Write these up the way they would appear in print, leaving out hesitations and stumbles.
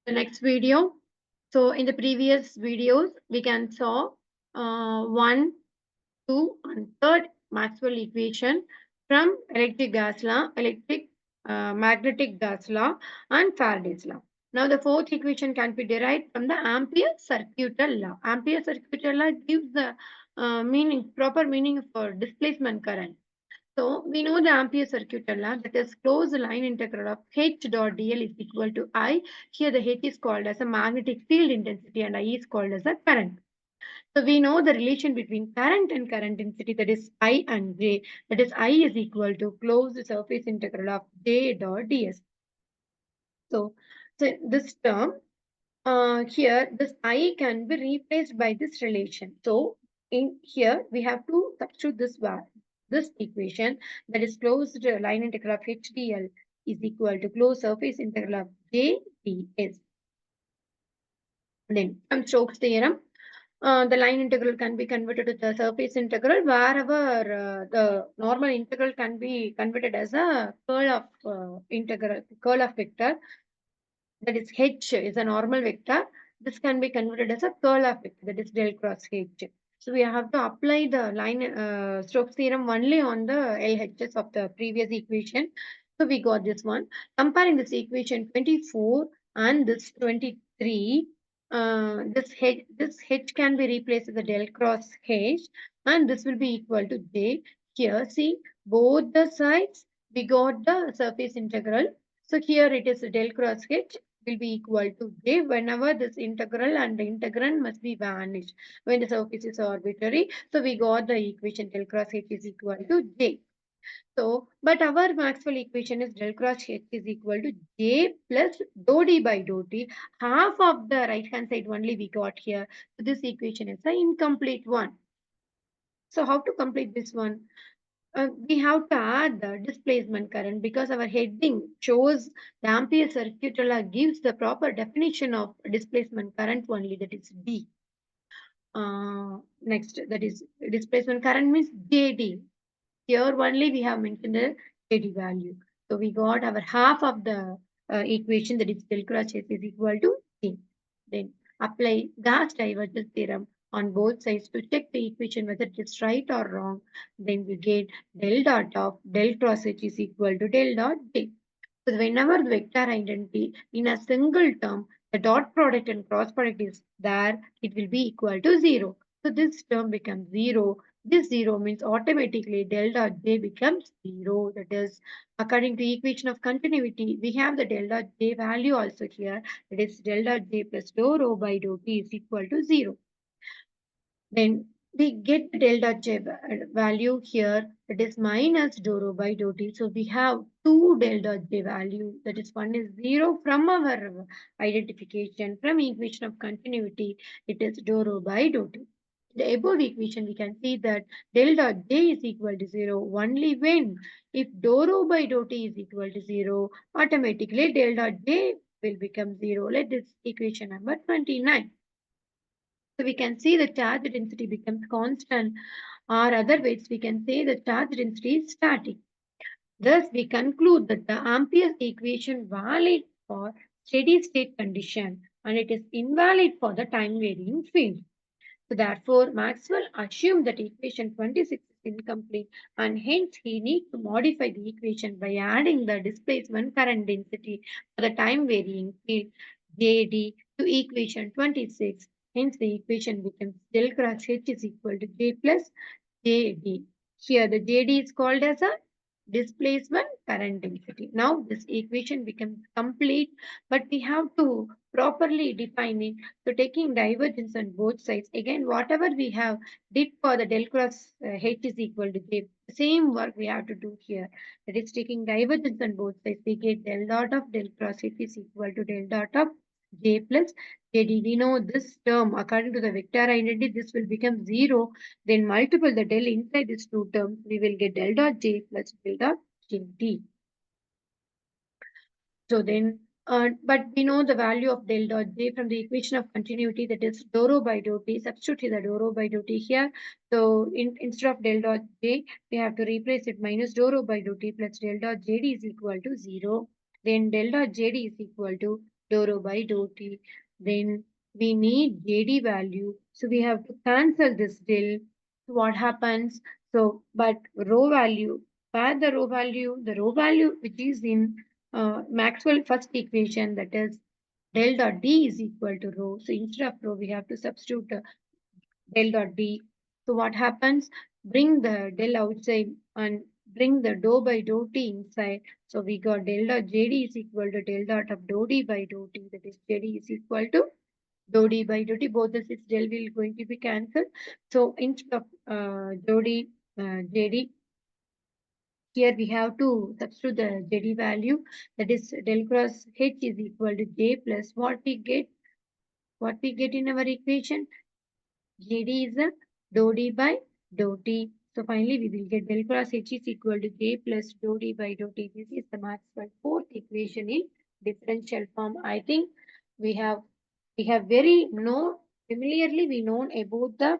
the next video. So in the previous videos, we can saw 1, 2, and third Maxwell equation from electric gas law, magnetic gas law, and Faraday's law. Now the fourth equation can be derived from the Ampere circuital law. Ampere circuital law gives the proper meaning for displacement current. So we know the Ampere circuital law, that is closed line integral of H dot dl is equal to I. Here the H is called as a magnetic field intensity and I is called as a current. So we know the relation between current and current density, that is I and J, that is I is equal to closed surface integral of J dot ds. So this term here, this I can be replaced by this relation. So in here we have to substitute this equation, that is closed line integral of HDL is equal to closed surface integral of JDS. Then from Stokes' theorem, the line integral can be converted to the surface integral, wherever the normal integral can be converted as a curl of vector, that is H is a normal vector. This can be converted as a curl of vector, that is del cross H. So we have to apply the Stokes theorem only on the LHS of the previous equation. So we got this one. Comparing this equation 24 and this 23, this H can be replaced as a del cross H, and this will be equal to J. Here, see, both the sides we got the surface integral. So here it is del cross H will be equal to J whenever this integral and the integrand must be vanished when the surface is arbitrary. So we got the equation del cross H is equal to J. So, but our Maxwell equation is del cross H is equal to J plus dou D by dou T. Half of the right hand side only we got here. So this equation is an incomplete one. So how to complete this one? We have to add the displacement current, because our heading shows the Ampere circuital law gives the proper definition of displacement current only, that is D. Next, that is displacement current means JD. Here only we have mentioned the JD value. So we got our half of the equation, that is del cross H is equal to D. Then apply Gauss divergence theorem on both sides to check the equation whether it is right or wrong. Then we get del dot of del cross H is equal to del dot J. So whenever the vector identity in a single term, the dot product and cross product is there, it will be equal to 0. So this term becomes 0. This 0 means automatically del dot J becomes 0. That is, according to equation of continuity, we have the del dot J value also here. That is del dot J plus dou rho by dou T is equal to 0. Then we get del dot J value here, that is minus dou rho by dou T. So we have two del dot J value, that is one is 0 from our identification. From equation of continuity, it is dou rho by dou T. The above equation, we can see that del dot J is equal to 0 only when, if dou rho by dou T is equal to 0, automatically del dot J will become 0. Let this equation number 29. So we can see the charge density becomes constant, or other ways we can say the charge density is static. Thus, we conclude that the Ampere's equation valid for steady state condition and it is invalid for the time varying field. So therefore, Maxwell assumed that equation 26 is incomplete, and hence he needs to modify the equation by adding the displacement current density for the time varying field JD to equation 26. Hence the equation becomes del cross H is equal to J plus JD. Here the JD is called as a displacement current density. Now this equation becomes complete, but we have to properly define it. So taking divergence on both sides, again whatever we have did for the del cross H is equal to J, same work we have to do here. That is taking divergence on both sides, we get del dot of del cross H is equal to del dot of J plus JD. We know this term, according to the vector identity, this will become 0. Then multiple the del inside these two terms, we will get del dot J plus del dot JD. So then, but we know the value of del dot J from the equation of continuity, that is dou rho by dou T. Substitute the dou rho by dou T here. So instead of del dot J, we have to replace it minus dou rho by dou T plus del dot JD is equal to 0. Then del dot JD is equal to dou rho by dou t. Then we need JD value. So we have to cancel this del. So what happens? So, but rho value, where the rho value which is in Maxwell first equation, that is del dot D is equal to rho. So instead of rho, we have to substitute del dot D. So what happens? Bring the del outside and bring the dou by dou t inside. So we got del dot JD is equal to del dot of dou D by dou t. That is JD is equal to dou D by dou t. Both the six del will going to be cancelled. So instead of dou D, JD, here we have to substitute the JD value. That is del cross H is equal to J plus what we get in our equation. JD is a dou D by dou T. So finally we will get del cross H is equal to J plus dou D by dou T. This is the Maxwell fourth equation in differential form. I think we have very familiarly we known about the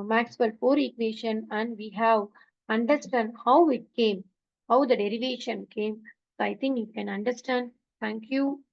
Maxwell 4 equation, and we have understand how it came, how the derivation came. So I think you can understand. Thank you.